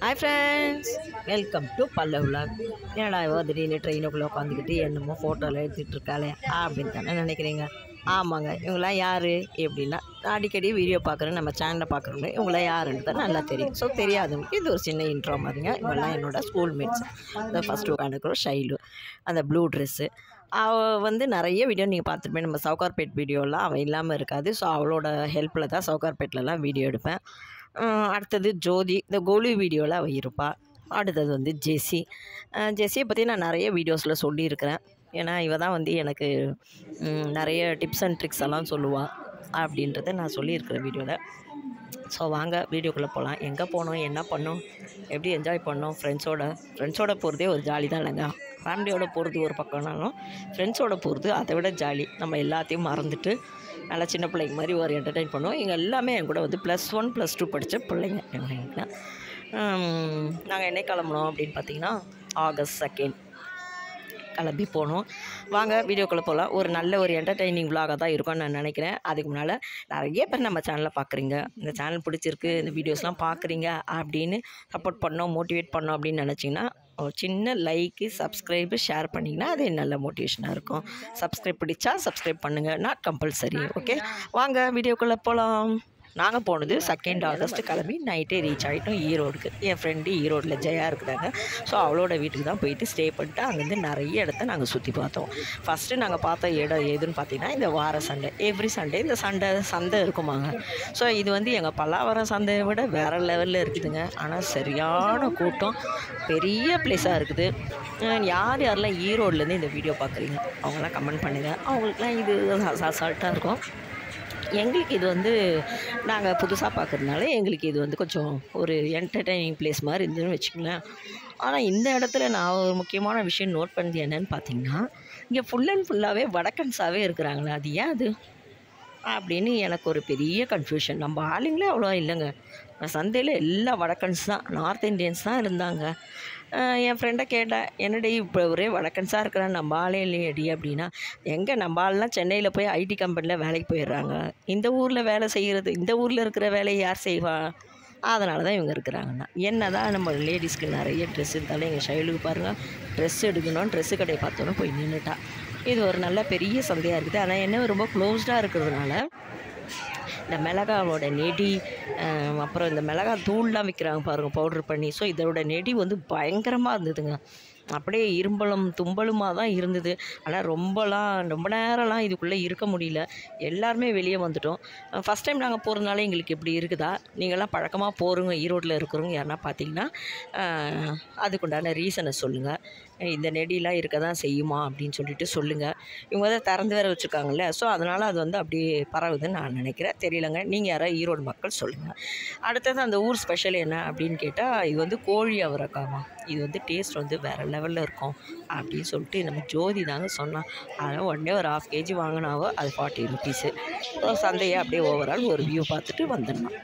Hi friends, welcome to Pallav vlog. என்னடா இவ திடீர்னு ட்ரெயினுக்குள்ளே உட்காந்துக்கிட்டு என்னமோ ஃபோட்டோவில் எடுத்துகிட்டு இருக்காளே அப்படின்னு தானே நினைக்கிறீங்க. ஆமாங்க, இவங்களாம் யார் எப்படின்னா அடிக்கடி வீடியோ பார்க்குறேன், நம்ம சேனலில் பார்க்குறவங்க இவங்களாம் யாருன்னு தான் நல்லா தெரியும். ஸோ தெரியாதவங்களுக்கு இது ஒரு சின்ன இன்ட்ரோ மாதிரிங்க. இவங்கெல்லாம் என்னோடய ஸ்கூல்மேட்ஸ். அந்த ஃபஸ்ட்டு உட்காந்துக்கிறோம் ஷைலு, அந்த ப்ளூ ட்ரெஸ்ஸு. அவள் வந்து நிறைய வீடியோ நீங்கள் பார்த்துருப்பேன். நம்ம சவுகார்பேட் வீடியோலாம் அவள் இல்லாமல் இருக்காது. ஸோ அவளோட ஹெல்ப்பில் தான் சவுகார்பேட்லலாம் வீடியோ எடுப்பேன். அடுத்தது ஜோதி, இந்த கோலி வீடியோவில் அவள் இருப்பாள். அடுத்தது வந்து ஜெஸ்ஸியை பற்றி நான் நிறைய வீடியோஸில் சொல்லியிருக்கிறேன். ஏன்னா இவ தான் வந்து எனக்கு நிறைய டிப்ஸ் அண்ட் ட்ரிக்ஸ் எல்லாம் சொல்லுவாள் அப்படின்றத நான் சொல்லியிருக்கிறேன் வீடியோவில். ஸோ வாங்க வீடியோக்குள்ளே போகலாம். எங்கே போனோம், என்ன பண்ணோம், எப்படி என்ஜாய் பண்ணோம், ஃப்ரெண்ட்ஸோட போகிறதே ஒரு ஜாலி தான் இல்லைங்க. ஃபேமிலியோட போகிறது ஒரு பக்கம்னாலும் ஃப்ரெண்ட்ஸோட போகிறது அதை விட ஜாலி. நம்ம எல்லாத்தையும் மறந்துட்டு நல்லா சின்ன பிள்ளைங்க மாதிரி ஒரு என்டர்டெயின் பண்ணுவோம். இங்கே எல்லாமே என் கூட வந்து +1 +2 படித்த பிள்ளைங்க எங்களுக்கு. நாங்கள் என்ன கிளம்புனோம் அப்படின்னு பார்த்தீங்கன்னா ஆகஸ்ட் 2 கிளம்பி போனோம். வாங்க வீடியோக்குள்ளே போகலாம். ஒரு நல்ல ஒரு என்டர்டெய்னிங் விலாகாக தான் இருக்கும்னு நான் நினைக்கிறேன். அதுக்கு முன்னால் நிறைய பேர் நம்ம சேனலை பார்க்குறீங்க, இந்த சேனல் பிடிச்சிருக்கு, இந்த வீடியோஸ்லாம் பார்க்குறீங்க அப்படின்னு சப்போர்ட் பண்ணோம், மோட்டிவேட் பண்ணோம் அப்படின்னு நினச்சிங்கன்னா ஒரு சின்ன லைக்கு, சப்ஸ்கிரைபு, ஷேர் பண்ணிங்கன்னா அது நல்ல மோட்டிவேஷனாக இருக்கும். சப்ஸ்கிரைப் பிடிச்சா சப்ஸ்கிரைப் பண்ணுங்கள், நாட் கம்பல்சரி. ஓகே, வாங்க வீடியோக்குள்ளே போகலாம். நாங்கள் போனது 2 ஆகஸ்ட் கிளம்பி நைட்டே ரீச் ஆகிட்டோம் ஈரோடுக்கு. என் ஃப்ரெண்டு ஈரோடில் ஜெயா இருக்கிறாங்க. ஸோ அவளோட வீட்டுக்கு தான் போயிட்டு ஸ்டே பண்ணிட்டு அங்கேருந்து நிறைய இடத்த நாங்கள் சுற்றி பார்த்தோம். ஃபஸ்ட்டு நாங்கள் பார்த்த இடம் எதுன்னு பார்த்தீங்கன்னா இந்த வார சண்டை, எவ்ரி சண்டே இந்த சந்தை இருக்குமாங்க. ஸோ இது வந்து எங்கள் பல்லாவரம் சந்தையை விட வேறு லெவலில் இருக்குதுங்க. ஆனால் சரியான கூட்டம், பெரிய பிளேஸாக இருக்குது. யாரெல்லாம் ஈரோட்லேருந்து இந்த வீடியோ பார்க்குறீங்க அவங்களாம் கமெண்ட் பண்ணுங்கள். அவங்களுக்குலாம் இது அசால்ட்டாக இருக்கும். எங்களுக்கு இது வந்து நாங்கள் புதுசாக பார்க்குறதுனால எங்களுக்கு இது வந்து கொஞ்சம் ஒரு என்டர்டெய்னிங் பிளேஸ் மாதிரி இருந்துன்னு வச்சுக்கோங்களேன். ஆனால் இந்த இடத்துல நான் ஒரு முக்கியமான விஷயம் நோட் பண்ணது என்னென்னு பார்த்தீங்கன்னா, இங்கே ஃபுல் அண்ட் ஃபுல்லாகவே வடக்கன்ஸாகவே இருக்கிறாங்களே, அது ஏன் அது அப்படின்னு எனக்கு ஒரு பெரிய கன்ஃபியூஷன். நம்ம ஆளுங்களே அவ்வளோ இல்லைங்க. சந்தையில் எல்லா வடக்கன்ஸ் தான், நார்த் இண்டியன்ஸ் தான் இருந்தாங்க. என் ஃப்ரெண்டை கேட்டேன், என்னடி இப்போ ஒரே வடக்கன்ஸாக இருக்கிறேன், நம்ம ஆளே இல்லையடி அப்படின்னா, எங்கே நம்ம ஆள்லாம் சென்னையில் போய் ஐடி கம்பெனியில் வேலைக்கு போயிடுறாங்க. இந்த ஊரில் வேலை செய்கிறது, இந்த ஊரில் இருக்கிற வேலையை யார் செய்வா? அதனால தான் இவங்க இருக்கிறாங்கன்னா. என்ன தான் நம்ம லேடிஸ்க்கு நிறைய ட்ரெஸ் இருந்தாலும் எங்கள் ஷைலுக்கு பாருங்கள், ட்ரெஸ் எடுக்கணும், ட்ரெஸ்ஸு கடையை பார்த்தோன்னே போய் நின்றுட்டா. இது ஒரு நல்ல பெரிய சந்தையாக இருக்குது. ஆனால் என்ன ரொம்ப க்ளோஸ்டாக இருக்கிறதுனால இந்த மிளகாவோட நெடி, அப்புறம் இந்த மிளகா தூள்லாம் விற்கிறாங்க பாருங்கள் பவுட்ரு பண்ணி. ஸோ இதோட நெடி வந்து பயங்கரமாக இருந்ததுங்க. அப்படியே இரும்பலும் தும்பலுமாக தான் இருந்தது. ஆனால் ரொம்ப நேரம்லாம் இதுக்குள்ளே இருக்க முடியல. எல்லாருமே வெளியே வந்துட்டோம். ஃபஸ்ட் டைம் நாங்கள் போகிறதுனால எங்களுக்கு இப்படி இருக்குதா? நீங்கள்லாம் பழக்கமாக போகிறவங்க, ஈரோட்டில் இருக்கிறவங்க யாருன்னா பார்த்தீங்கன்னா அதுக்குண்டான ரீசனை சொல்லுங்கள். இந்த நெடிலாம் இருக்க தான் செய்யுமா அப்படின்னு சொல்லிட்டு சொல்லுங்கள். இவங்க தான் திறந்து வேறு வச்சுருக்காங்கல்ல, ஸோ அதனால் அது வந்து அப்படியே பரவுதுன்னு நான் நினைக்கிறேன். தெரியலங்க, நீங்கள் யாராவது ஈரோடு மக்கள் சொல்லுங்கள். அடுத்தது அந்த ஊர் ஸ்பெஷல் என்ன அப்படின்னு கேட்டால், இது வந்து கோழி அவரைக்காமா. இது வந்து டேஸ்ட் வந்து வேறு லெவலில் இருக்கும் அப்படின்னு சொல்லிட்டு நம்ம ஜோதி தாங்க சொன்னான். அதனால் உடனே ஒரு 1/2 kg வாங்கினாவோ, அது 40 rupees. சந்தையை அப்படியே ஓவரால் ஒரு வியூ பார்த்துட்டு வந்துடலாம்.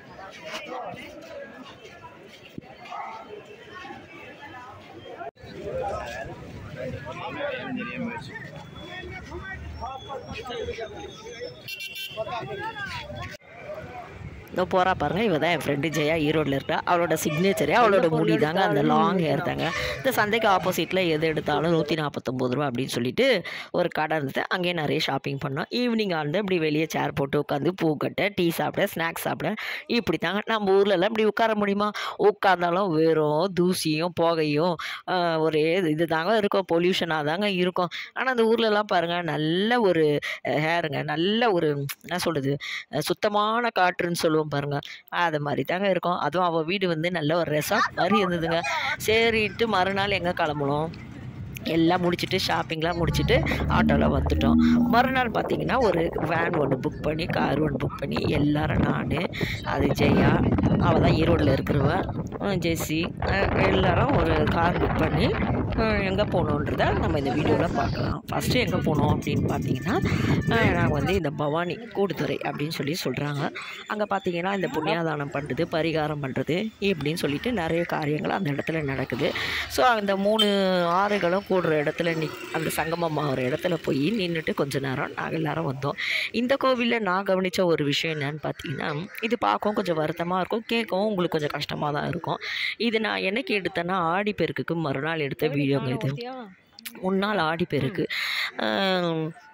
இதோ போகிறா பாருங்கள், இவ தான் என் ஃப்ரெண்டு ஜெயா, ஈரோடில் இருக்கா. அவளோட சிக்னேச்சரே அவளோட முடி தாங்க, அந்த லாங் ஹேர் தாங்க. இந்த சந்தைக்கு ஆப்போசிட்டில் எது எடுத்தாலும் 149 ரூபா அப்படின்னு சொல்லிட்டு ஒரு கடை இருந்தது. அங்கேயே நிறைய ஷாப்பிங் பண்ணோம். ஈவினிங் ஆனது இப்படி வெளியே சேர் போட்டு உட்காந்து பூக்கட்டை, டீ சாப்பிட, ஸ்நாக்ஸ் சாப்பிட, இப்படி தாங்க. நம்ம ஊர்லலாம் இப்படி உட்கார முடியுமா? உட்காந்தாலும் வெறும் தூசியும் புகையும் ஒரே இது தாங்க இருக்கும், பொல்யூஷனாக தாங்க இருக்கும். ஆனால் அந்த ஊர்லலாம் பாருங்கள், நல்ல ஒரு ஹேருங்க, நல்ல ஒரு என்ன சொல்கிறது, சுத்தமான காற்றுன்னு சொல்லுவோம் பாருங்க, அது மாதிரி தாங்க இருக்கும். அதுவும் அவள் வீடு வந்து நல்ல ஒரு ரெசார்ட் மாதிரி இருந்ததுங்க. சரின்ட்டு மறுநாள் எங்கே கிளம்பணும், எல்லாம் முடிச்சுட்டு ஷாப்பிங்லாம் முடிச்சுட்டு ஆட்டோவில் வந்துட்டோம். மறுநாள் பார்த்திங்கன்னா ஒரு வேன் ஒன்று புக் பண்ணி, கார் ஒன்று புக் பண்ணி எல்லோரும், நான், அது ஜெயா, அவள் தான் ஈரோடில் இருக்கிறவன், ஜெஸ்ஸி, எல்லோரும் ஒரு கார் புக் பண்ணி எங்கே போகணுன்றதை நம்ம இந்த வீடியோவில் பார்க்கலாம். ஃபஸ்ட்டு எங்கே போனோம் அப்படின்னு பார்த்தீங்கன்னா, நாங்கள் வந்து இந்த பவானி கூடுதுறை அப்படின்னு சொல்கிறாங்க. அங்கே பார்த்தீங்கன்னா இந்த புண்ணியாதானம் பண்ணுறது, பரிகாரம் பண்ணுறது இப்படின்னு சொல்லிட்டு நிறைய காரியங்கள் அந்த இடத்துல நடக்குது. ஸோ அந்த 3 ஆறுகளும் கூடுற இடத்துல அந்த சங்கமம் ஆகிற இடத்துல போய் நின்றுட்டு கொஞ்ச நேரம் நாங்கள் எல்லோரும் வந்தோம். இந்த கோவிலில் நான் கவனித்த ஒரு விஷயம் என்னன்னு பார்த்தீங்கன்னா, இது பார்க்கவும் கொஞ்சம் வருத்தமாக இருக்கும், கேட்கவும் உங்களுக்கு கொஞ்சம் கஷ்டமாக தான் இருக்கும். இது நான் என்னைக்கு எடுத்தேன்னா ஆடிப்பெருக்குக்கு மறுநாள் எடுத்த வீடியோங்க. இது முன்னாள் ஆடிப்பெருக்கு.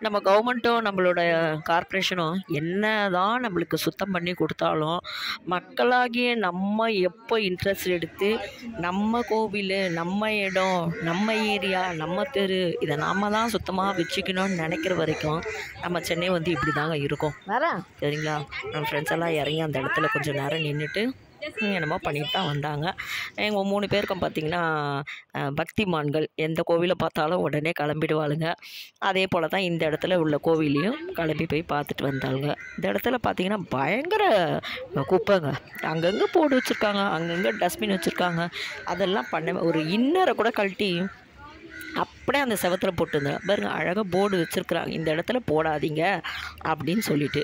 நம்ம கவர்மெண்ட்டும் நம்மளோட கார்ப்பரேஷனும் என்ன தான் நம்மளுக்கு சுத்தம் பண்ணி கொடுத்தாலும் மக்களாகிய நம்ம எப்போ இன்ட்ரெஸ்ட் எடுத்து நம்ம கோவில், நம்ம இடம், நம்ம ஏரியா, நம்ம தெரு இதை நாம் தான் சுத்தமாக வச்சுக்கணும்னு நினைக்கிற வரைக்கும் நம்ம சென்னை வந்து இப்படி தாங்க இருக்கும். சரிங்களா? நம்ம ஃப்ரெண்ட்ஸ் எல்லாம் இறங்கி அந்த இடத்துல கொஞ்சம் நேரம் நின்றுட்டு என்னமோ பண்ணிட்டு தான் வந்தாங்க. எங்கள் 3 பேருக்கும் பார்த்திங்கன்னா பக்திமான்கள், எந்த கோவிலை பார்த்தாலும் உடனே கிளம்பிடுவாளுங்க. அதே போல் தான் இந்த இடத்துல உள்ள கோவிலையும் கிளம்பி போய் பார்த்துட்டு வந்தாளுங்க. இந்த இடத்துல பார்த்திங்கன்னா பயங்கர குப்பைங்க, அங்கங்கே போட்டு வச்சுருக்காங்க, அங்கங்கே டஸ்ட்பின் வச்சுருக்காங்க. அதெல்லாம் ஒரு இன்னரை கூட கழட்டி அப்படியே அந்த செவத்தில் போட்டுருந்தேன் பாருங்க, அழகாக போர்டு வச்சுருக்குறாங்க, இந்த இடத்துல போடாதீங்க அப்படின்னு சொல்லிட்டு.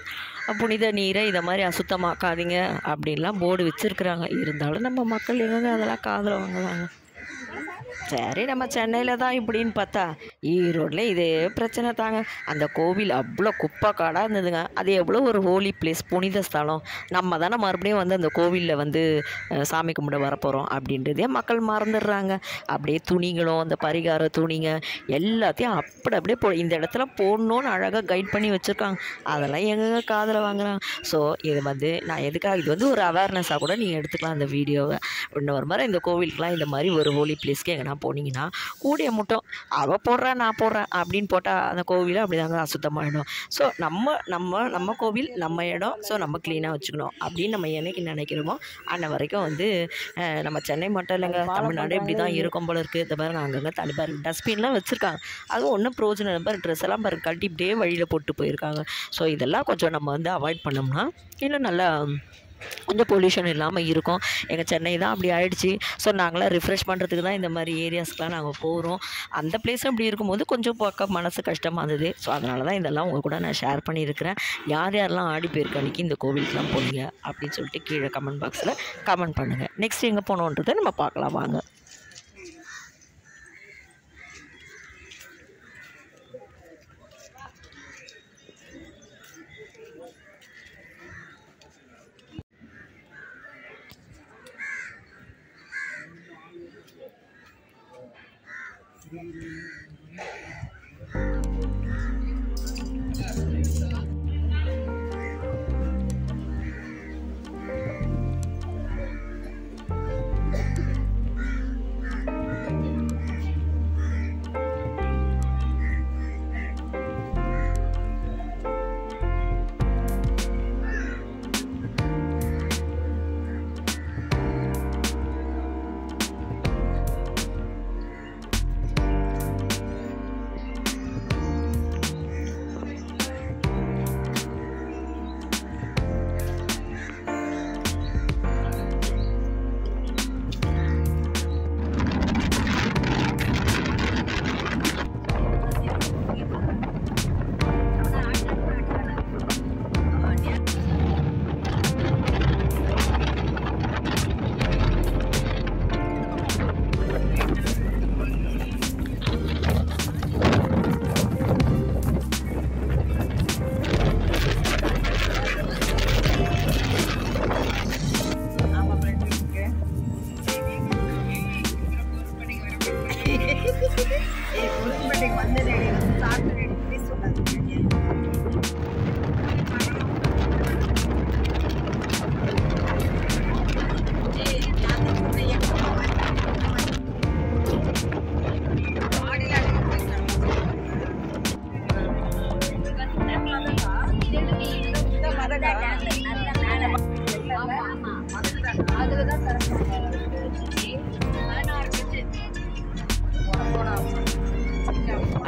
புனித நீரை இதை மாதிரி அசுத்தமாக்காதீங்க அப்படின்லாம் போர்டு வச்சுருக்குறாங்க. இருந்தாலும் நம்ம மக்கள் எங்கே அதெல்லாம் காதில் வாங்குவாங்க. சரி, நம்ம சென்னையில் தான் இப்படின்னு பார்த்தா ஈரோட்டில் இதே பிரச்சனை தாங்க. அந்த கோவில் அவ்வளோ குப்பை காடாக இருந்ததுங்க. அது எவ்வளோ ஒரு ஹோலி பிளேஸ், புனித ஸ்தலம். நம்ம தானே மறுபடியும் வந்து அந்த கோவிலில் வந்து சாமி கும்பிட வரப்போகிறோம் அப்படின்றதே மக்கள் மறந்துடுறாங்க. அப்படியே துணிகளும் அந்த பரிகார துணிங்க எல்லாத்தையும் அப்படியே இந்த இடத்துல போடணுன்னு அழகாக கைட் பண்ணி வச்சுருக்காங்க. அதெல்லாம் எங்கே காதில் வாங்குறாங்க. ஸோ இது வந்து நான் எதுக்காக, இது வந்து ஒரு அவேர்னஸாக கூட நீங்கள் எடுத்துக்கலாம் அந்த வீடியோவை. இன்னொரு மாதிரி இந்த கோவிலுக்கெலாம் இந்த மாதிரி ஒரு ஹோலி பிளேஸ்க்கு எங்கன்னா போனீங்கன்னா கூடிய மட்டும் அவள் போடுறேன் நான் போடுறேன் அப்படின்னு போட்டால் அந்த கோவிலை அப்படி தாங்க அசுத்தமாகிடும். ஸோ நம்ம கோவில், நம்ம இடம், ஸோ நம்ம க்ளீனாக வச்சுக்கணும் அப்படின்னு நம்ம என்னைக்கு நினைக்கிறோமோ அன்ன வரைக்கும் வந்து நம்ம சென்னை மட்டும் இல்லைங்க, தமிழ்நாடு இப்படி தான் இருக்கும் போல இருக்குது. இந்த பாருங்க அங்கங்கே தனி பாருங்க டஸ்ட்பின்லாம் வச்சுருக்காங்க. அதுவும் ஒன்றும் பிரோஜனம் பாரு, ட்ரெஸ் எல்லாம் பாருங்க கழட்டி இப்படியே வழியில் போட்டு போயிருக்காங்க. ஸோ இதெல்லாம் கொஞ்சம் நம்ம வந்து அவாய்ட் பண்ணோம்னா இன்னும் நல்லா கொஞ்சம் பொல்யூஷன் இல்லாமல் இருக்கும். எங்கள் சென்னை தான் அப்படி ஆகிடுச்சி. ஸோ நாங்களாம் ரிஃப்ரெஷ் பண்ணுறதுக்கு தான் இந்த மாதிரி ஏரியாஸ்க்கெலாம் நாங்கள் போகிறோம். அந்த பிளேஸும் இப்படி இருக்கும்போது கொஞ்சம் பார்க்க மனசு கஷ்டமாக இருந்தது. ஸோ அதனால தான் இதெல்லாம் உங்கள் கூட நான் ஷேர் பண்ணியிருக்கிறேன். யாரெல்லாம் ஆடிப்பெருக்கு அன்றைக்கி இந்த கோவிலுக்கெலாம் போனீங்க அப்படின்னு சொல்லிட்டு கீழே கமெண்ட் பாக்ஸில் கமெண்ட் பண்ணுங்கள். நெக்ஸ்ட் எங்கே போனோன்றதை நம்ம பார்க்கலாம் வாங்க.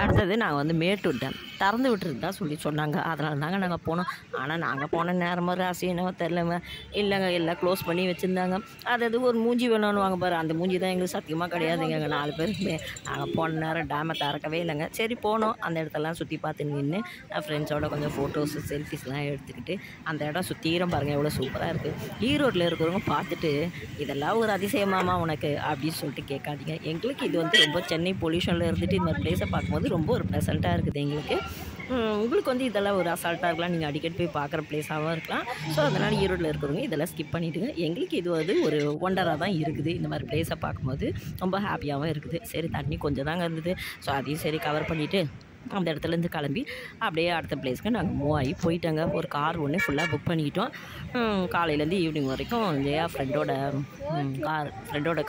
அடுத்தது நான் வந்து மேட்டூர் டேம் திறந்து விட்டுருந்தா சொல்லி சொன்னாங்க. அதனால தாங்க நாங்கள் போனோம். ஆனால் நாங்கள் போன நேரமாக ராசினோ தெரிலங்க. இல்லைங்க, எல்லாம் க்ளோஸ் பண்ணி வச்சுருந்தாங்க. அது ஒரு மூஞ்சி வேணும்னு வாங்க பாரு, அந்த மூஞ்சி தான் எங்களுக்கு சத்தியமாக கிடையாதுங்க. எங்கள் 4 பேருக்குமே நாங்கள் போன நேரம் டேமை திறக்கவே இல்லைங்க. சரி போனோம், அந்த இடத்தெல்லாம் சுற்றி பார்த்து நின்று ஃப்ரெண்ட்ஸோட கொஞ்சம் ஃபோட்டோஸு செல்ஃபிஸ்லாம் எடுத்துக்கிட்டு அந்த இடம் சுற்றிரும் பாருங்கள், எவ்வளோ சூப்பராக இருக்குது. ஈரோட்டில் இருக்கிறவங்க பார்த்துட்டு இதெல்லாம் ஒரு அதிசயமாமா உனக்கு அப்படின்னு சொல்லிட்டு கேட்காதீங்க. எங்களுக்கு இது வந்து ரொம்ப சென்னை பொல்யூஷனில் இருந்துட்டு இந்த மாதிரி பிளேஸை பார்க்கும்போது ரொம்ப ஒரு ப்ளசண்ட்டாக இருக்குது எங்களுக்கு. உங்களுக்கு வந்து இதெல்லாம் ஒரு அசால்ட்டாக இருக்கலாம், நீங்கள் அடிக்கடி போய் பார்க்குற பிளேஸாகவும் இருக்கலாம். ஸோ அதனால் ஈரோட்டில் இருக்கிறவங்க இதெல்லாம் ஸ்கிப் பண்ணிவிடுங்க. எங்களுக்கு இது வந்து ஒரு ஒண்டராக தான் இருக்குது. இந்த மாதிரி பிளேஸை பார்க்கும்போது ரொம்ப ஹாப்பியாகவும் இருக்குது. சரி தண்ணி கொஞ்சம் தாங்க இருந்தது. ஸோ அதையும் சரி கவர் பண்ணிவிட்டு அந்த இடத்துலேருந்து கிளம்பி அப்படியே அடுத்த பிளேஸ்க்கு நாங்கள் மூவ் ஆகி போயிட்டோங்க. ஒரு கார் ஒன்று ஃபுல்லாக புக் பண்ணிக்கிட்டோம். காலையிலேருந்து ஈவினிங் வரைக்கும் இல்லையா ஃப்ரெண்டோட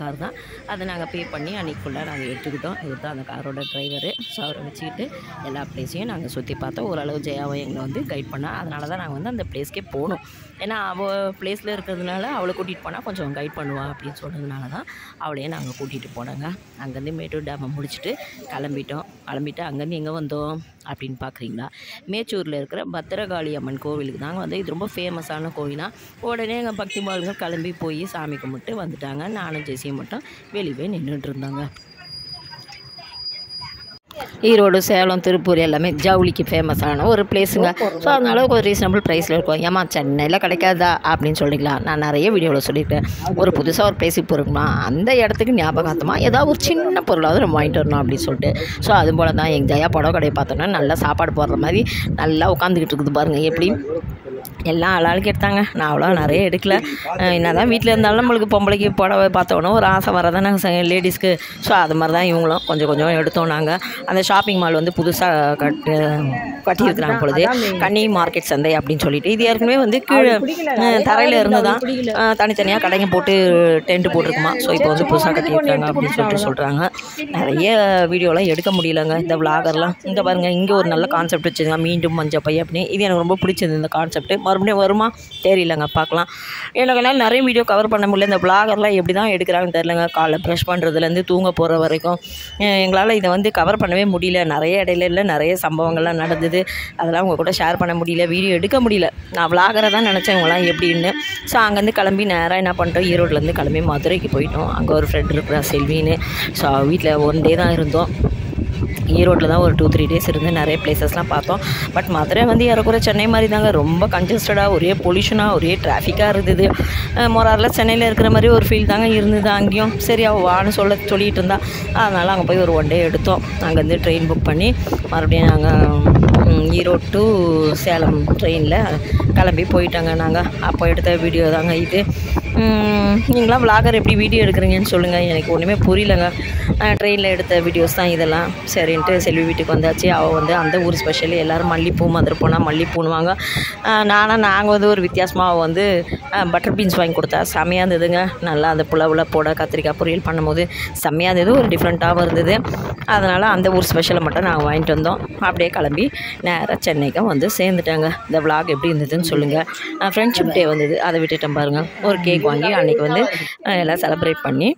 கார் தான். அதை நாங்கள் பே பண்ணி அன்றைக்கி ஃபுல்லாக நாங்கள் எடுத்துக்கிட்டோம். இது தான் அந்த காரோட டிரைவரு. ஸோ அவரை வச்சுக்கிட்டு எல்லா பிளேஸையும் நாங்கள் சுற்றி பார்த்தோம். ஓரளவு ஜெயாவை எங்களை வந்து கைட் பண்ணால், அதனால தான் நாங்கள் வந்து அந்த பிளேஸ்க்கே போகணும். ஏன்னா அவள் பிளேஸில் இருக்கிறதுனால அவளை கூட்டிகிட்டு போனால் கொஞ்சம் கைட் பண்ணுவாள் அப்படின்னு சொன்னதுனால தான் அவளையே நாங்கள் கூட்டிகிட்டு போனாங்க. அங்கேருந்து மேட்டூர் டேமை முடிச்சுட்டு கிளம்பிட்டு அங்கேருந்து எங்கே வந்தோம் அப்படின்னு பார்க்குறீங்களா, மேச்சூரில் இருக்கிற பத்திரகாளி அம்மன் கோவிலுக்கு தாங்க வந்து. இது ரொம்ப ஃபேமஸான கோவிலாம். உடனே எங்கள் பக்தி பாலுங்க கிளம்பி போய் சாமி கும்பிட்டு வந்துட்டாங்க. நானும் ஜெசியும் மட்டும் வெளியே நின்றுட்டு இருந்தாங்க. ஈரோடு, சேலம், திருப்பூர் எல்லாமே ஜவுளிக்கு ஃபேமஸான ஒரு பிளேஸுங்க. ஸோ அதனால ஒரு ரீசனபிள் ப்ரைஸில் இருக்கும். ஏமா சென்னையில் கிடைக்காதா அப்படின்னு சொல்லிங்களா, நான் நிறைய வீடியோவில் சொல்லியிருக்கேன். ஒரு புதுசாக ஒரு பிளேஸுக்கு போகிறோம்னா அந்த இடத்துக்கு ஞாபகார்த்தமாக ஏதாவது ஒரு சின்ன பொருளாவது நம்ம வாங்கிட்டு வரணும் அப்படின்னு சொல்லிட்டு. ஸோ அது போல் தான் எங்கள் ஜெயா புடவை கடையை பார்த்தோன்னா நல்லா சாப்பாடு போடுற மாதிரி நல்லா உட்காந்துக்கிட்டு இருக்குது பாருங்கள். எப்படி எல்லாம் ஆளாளுக்கு எடுத்தாங்க. நான் அவ்வளோ நிறைய எடுக்கல. என்ன தான் வீட்டில் இருந்தாலும் நம்மளுக்கு பொம்பளைக்கு புடவை பார்த்தோன்னா ஒரு ஆசை வரதான் நாங்கள் லேடிஸ்க்கு. ஸோ அது மாதிரி தான் இவங்களும் கொஞ்சம் எடுத்தோம். நாங்கள் அந்த ஷாப்பிங் மால் வந்து புதுசாக கட்டியிருக்கிறாங்க பொழுது, கன்னி மார்க்கெட் சந்தை அப்படின்னு சொல்லிட்டு. இது ஏற்கனவே வந்து கீழே தரையில் இருந்து தான் தனித்தனியாக கடைங்க போட்டு டென்ட் போட்டிருக்குமா. ஸோ இப்போ வந்து புதுசாக கட்டியிருக்காங்க அப்படின்னு சொல்கிறாங்க. நிறைய வீடியோலாம் எடுக்க முடியலங்க இந்த விளாகர்லாம். இங்கே பாருங்கள், இங்கே ஒரு நல்ல கான்செப்ட் வச்சுருங்க, மீண்டும் மஞ்சள் பை அப்படின்னு. இது எனக்கு ரொம்ப பிடிச்சது இந்த கான்செப்ட். மறுபடியும் வருமா தெரியலங்க, பார்க்கலாம். எனக்கு என்னால் நிறைய வீடியோ கவர் பண்ண முடியல. இந்த விளாகர்லாம் எப்படி தான் எடுக்கிறாங்கன்னு தெரியலங்க. காலைல ப்ரஷ் பண்ணுறதுலேருந்து தூங்க போகிற வரைக்கும் எங்களால் இதை வந்து கவர் பண்ணவே முடியல. நிறைய இடையில நிறைய சம்பவங்கள்லாம் நடந்தது. அதெல்லாம் உங்கள் கூட ஷேர் பண்ண முடியல, வீடியோ எடுக்க முடியல. நான் விளாகரை தான் நினச்சேன் இவங்களாம் எப்படின்னு. ஸோ அங்கேருந்து கிளம்பி நேராக என்ன பண்ணிட்டோம், ஈரோட்லேருந்து கிளம்பி மதுரைக்கு போயிட்டோம். அங்கே ஒரு ஃப்ரெண்ட் இருக்கிறா செல்வின்னு. ஸோ வீட்டில் 1 டே தான் இருந்தோம். ஈரோட்டில் தான் ஒரு 2-3 டேஸ் இருந்து நிறைய பிளேசஸ்லாம் பார்த்தோம். பட் மதுரை வந்து ஏறக்குறைய சென்னை மாதிரி தாங்க. ரொம்ப கன்ஜஸ்டடாக, ஒரே பொல்யூஷனாக, ஒரே டிராஃபிக்காக இருந்தது. மொராரில் சென்னையில் இருக்கிற மாதிரி ஒரு ஃபீல் தாங்க இருந்தது அங்கேயும். சரி அவள் வான்னு சொல்லிகிட்டு இருந்தா. அதனால் அங்கே போய் ஒரு 1 டே எடுத்தோம். அங்கேருந்து ட்ரெயின் புக் பண்ணி மறுபடியும் நாங்கள் ஈரோடு டு சேலம் ட்ரெயினில் கிளம்பி போயிட்டாங்க. நாங்கள் அப்போ எடுத்த வீடியோ தாங்க இது. நீங்களாம் விளாகர் எப்படி வீடியோ எடுக்கிறீங்கன்னு சொல்லுங்கள், எனக்கு ஒன்றுமே புரியலைங்க. ட்ரெயினில் எடுத்த வீடியோஸ் தான் இதெல்லாம். சரின்ட்டு செல்வி வீட்டுக்கு வந்தாச்சு. அவள் வந்து அந்த ஊர் ஸ்பெஷல், எல்லோரும் மல்லிப்பூ, மதுரை போனால் மல்லிப்பூனுவாங்க. நாங்கள் வந்து ஒரு வித்தியாசமாக அவள் வந்து பட்டர் பீன்ஸ் வாங்கி கொடுத்தா. செம்மையாக இருந்ததுங்க. நல்லா அந்த புலவில் போட கத்திரிக்காய் பொரியல் பண்ணும்போது செம்மையாக இருந்தது, ஒரு டிஃப்ரெண்ட்டாகவும் இருந்தது. அதனால் அந்த ஊர் ஸ்பெஷலை மட்டும் நாங்கள் வாங்கிட்டு வந்தோம். அப்படியே கிளம்பி நேராக சென்னைக்கும் வந்து சேர்ந்துட்டாங்க. இந்த விளாக் எப்படி இருந்ததுன்னு சொல்லுங்கள். ஃப்ரெண்ட்ஷிப் டே வந்தது, அதை விட்டுட்டேன் பாருங்கள். ஒரு கேக் வாங்கி அன்றைக்கி வந்து எல்லாம் செலிப்ரேட் பண்ணி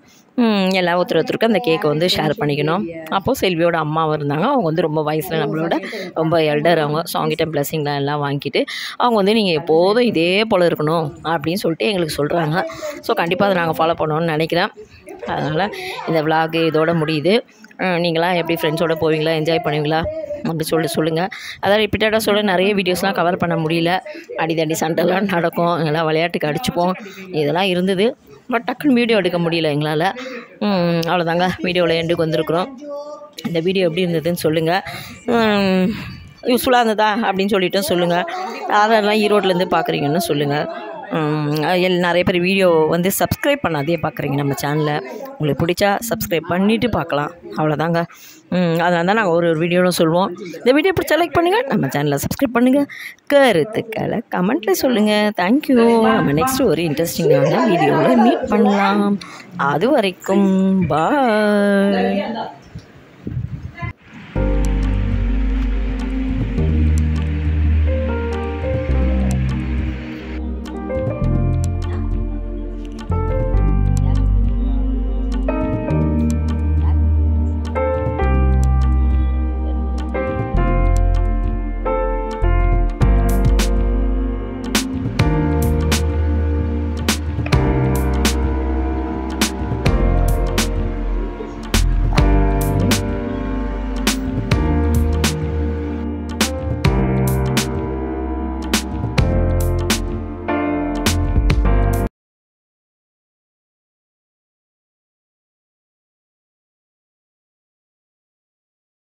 எல்லாம் ஒருத்தருக்கு அந்த கேக்கை வந்து ஷேர் பண்ணிக்கணும். அப்போது செல்வியோட அம்மாவும் இருந்தாங்க. அவங்க வந்து ரொம்ப வயசில் நம்மளோட ரொம்ப எல்டர் அவங்க. ஸோ அவங்ககிட்ட பிளஸிங்லாம் எல்லாம் வாங்கிட்டு அவங்க வந்து நீங்கள் எப்போதும் இதே போல் இருக்கணும் அப்படின்னு சொல்லிட்டு எங்களுக்கு சொல்கிறாங்க. ஸோ கண்டிப்பாக அதை நாங்கள் ஃபாலோ பண்ணணும்னு நினைக்கிறேன். அதனால் இந்த விளாக் இதோட முடியுது. நீங்களாம் எப்படி ஃப்ரெண்ட்ஸோடு போவீங்களா, என்ஜாய் பண்ணுவீங்களா அப்படி சொல்லிட்டு சொல்லுங்கள். அதாவது ரிப்பீட்டடாக சொல்ல நிறைய வீடியோஸ்லாம் கவர் பண்ண முடியல. அடிதடி சண்டைலாம் நடக்கும், எல்லாம் விளையாட்டுக்கு அடிச்சுப்போம், இதெல்லாம் இருந்தது. பட் டக்குன்னு வீடியோ எடுக்க முடியல எங்களால். அவ்வளோதாங்க, வீடியோவில் எண்டுக்கு வந்திருக்குறோம். இந்த வீடியோ எப்படி இருந்ததுன்னு சொல்லுங்கள். யூஸ்ஃபுல்லாக இருந்ததா அப்படின்னு சொல்லிட்டு சொல்லுங்கள். அதெல்லாம் ஈரோட்லேருந்து பார்க்குறீங்கன்னு சொல்லுங்கள். நிறைய பேர் வீடியோ வந்து சப்ஸ்கிரைப் பண்ணாதே பார்க்குறீங்க நம்ம சேனலை. உங்களுக்கு பிடிச்சா சப்ஸ்கிரைப் பண்ணிவிட்டு பார்க்கலாம். அவ்வளோதாங்க. அதனால தான் நாங்கள் ஒரு வீடியோவில் சொல்லுவோம். இந்த வீடியோ பிடிச்சா லைக் பண்ணுங்கள், நம்ம சேனலை சப்ஸ்கிரைப் பண்ணுங்கள், கருத்துக்களை கமெண்ட்டில் சொல்லுங்கள். தேங்க்யூ. நம்ம நெக்ஸ்ட்டு ஒரு இன்ட்ரெஸ்டிங்கான வீடியோவில் மீட் பண்ணலாம். அது வரைக்கும் பாய்.